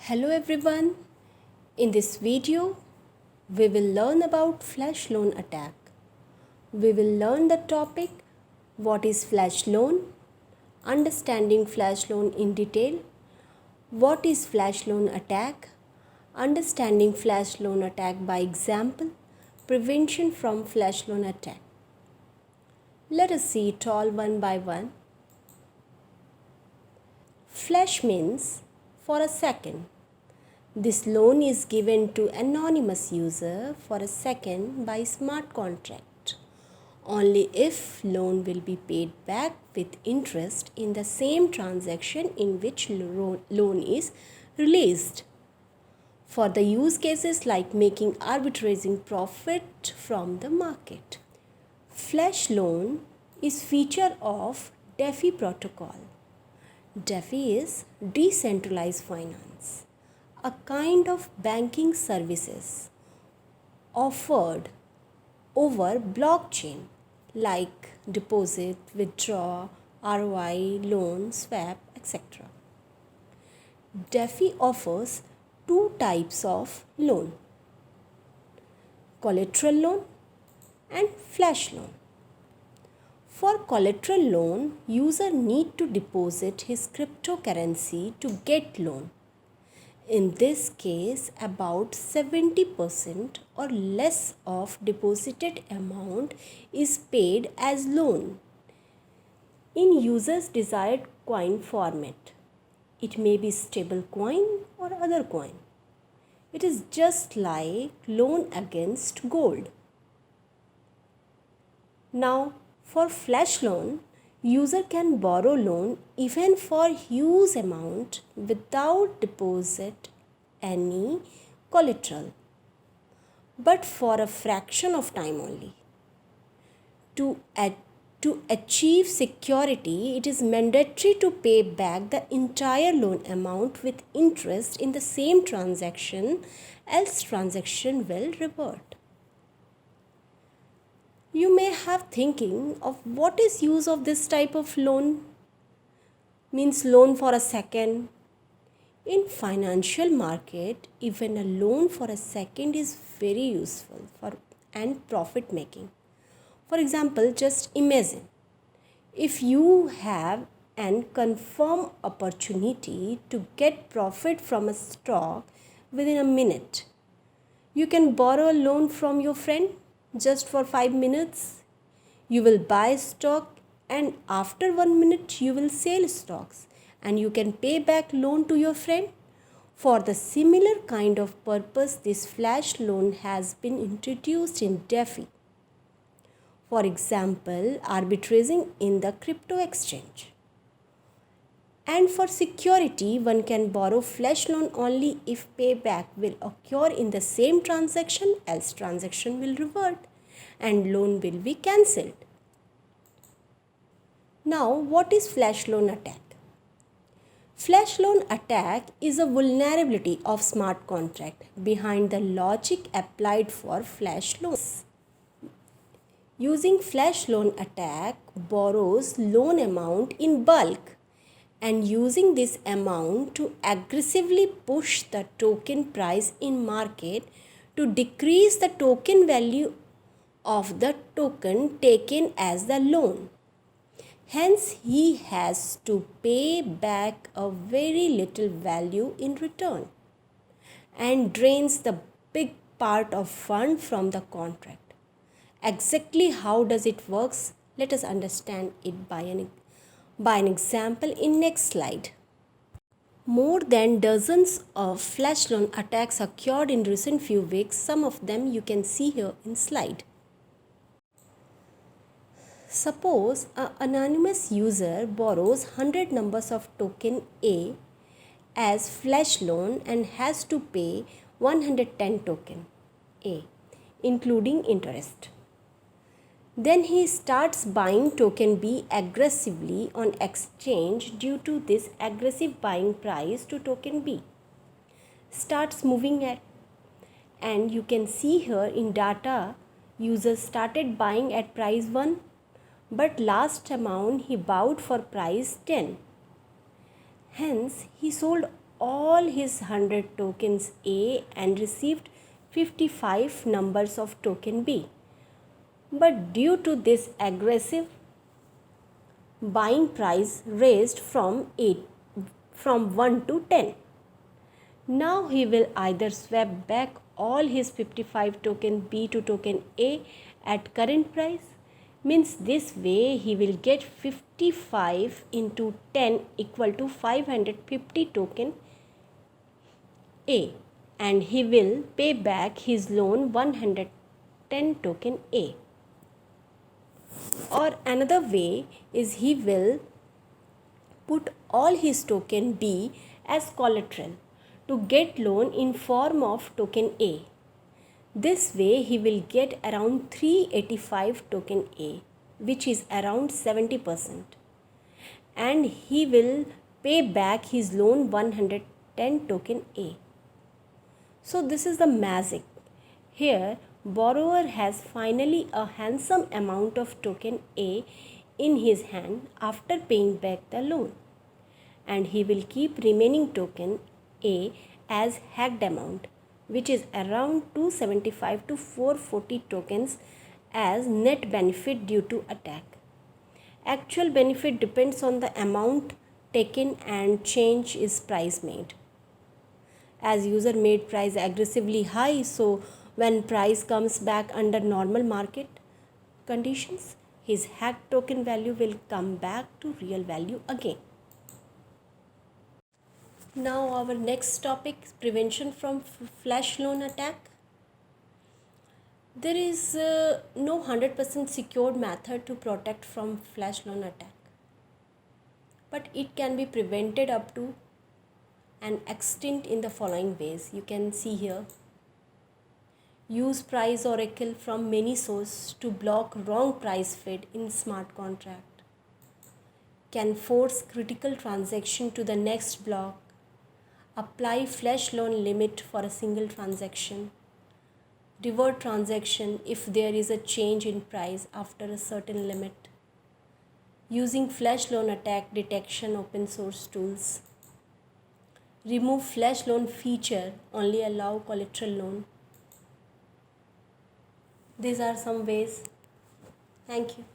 Hello everyone. In this video, we will learn about flash loan attack. We will learn the topic what is flash loan, understanding flash loan in detail, what is flash loan attack, understanding flash loan attack by example, prevention from flash loan attack. Let us see it all one by one. Flash means for a second. This loan is given to anonymous user for a second by smart contract. Only if loan will be paid back with interest in the same transaction in which loan is released. For the use cases like making arbitraging profit from the market. Flash loan is feature of DeFi protocol. DeFi is decentralized finance, a kind of banking services offered over blockchain like deposit, withdraw, ROI, loan, swap, etc. DeFi offers two types of loan: collateral loan and flash loan. For collateral loan, user need to deposit his cryptocurrency to get loan. In this case, about 70% or less of deposited amount is paid as loan in user's desired coin format. It may be stable coin or other coin. It is just like loan against gold. Now, for flash loan, user can borrow loan even for huge amount without deposit any collateral, but for a fraction of time only. To achieve security, it is mandatory to pay back the entire loan amount with interest in the same transaction, else transaction will revert. You may have thinking of what is use of this type of loan? Means loan for a second. In financial market, even a loan for a second is very useful for and profit making. For example, just imagine if you have an confirmed opportunity to get profit from a stock within a minute. You can borrow a loan from your friend just for 5 minutes. You will buy stock and after 1 minute you will sell stocks and you can pay back loan to your friend. For the similar kind of purpose, this flash loan has been introduced in DeFi. For example, arbitraging in the crypto exchange. And for security, one can borrow flash loan only if payback will occur in the same transaction, else transaction will revert and loan will be cancelled. Now, what is flash loan attack? Flash loan attack is a vulnerability of smart contract behind the logic applied for flash loans. Using flash loan attack borrows loan amount in bulk and using this amount to aggressively push the token price in market to decrease the token value of the token taken as the loan. Hence, he has to pay back a very little value in return and drains the big part of fund from the contract. Exactly how does it works? Let us understand it by an example in next slide. More than dozens of flash loan attacks occurred in recent few weeks. Some of them you can see here in slide. Suppose an anonymous user borrows 100 numbers of token A as flash loan and has to pay 110 token A, including interest. Then he starts buying token B aggressively on exchange due to this aggressive buying price to token B. Starts moving at, and you can see here in data, users started buying at price 1, but last amount he bought for price 10. Hence, he sold all his 100 tokens A and received 55 numbers of token B. But due to this aggressive buying price raised from 1 to 10. Now he will either swap back all his 55 token B to token A at current price, means this way he will get 55 into 10 equal to 550 token A, and he will pay back his loan 110 token A. Or another way is he will put all his token B as collateral to get loan in form of token A. This way he will get around 385 token A, which is around 70%, and he will pay back his loan 110 token A. So this is the magic. Here borrower has finally a handsome amount of token A in his hand after paying back the loan, and he will keep remaining token A as hacked amount, which is around 275 to 440 tokens as net benefit due to attack. Actual benefit depends on the amount taken and change is price made. As user made price aggressively high, so when price comes back under normal market conditions, his hacked token value will come back to real value again. Now our next topic is prevention from flash loan attack. There is no 100% secured method to protect from flash loan attack, but it can be prevented up to an extent in the following ways. You can see here. Use price oracle from many sources to block wrong price feed in smart contract. Can force critical transaction to the next block. Apply flash loan limit for a single transaction. Revert transaction if there is a change in price after a certain limit. Using flash loan attack detection open source tools. Remove flash loan feature, only allow collateral loan. These are some ways. Thank you.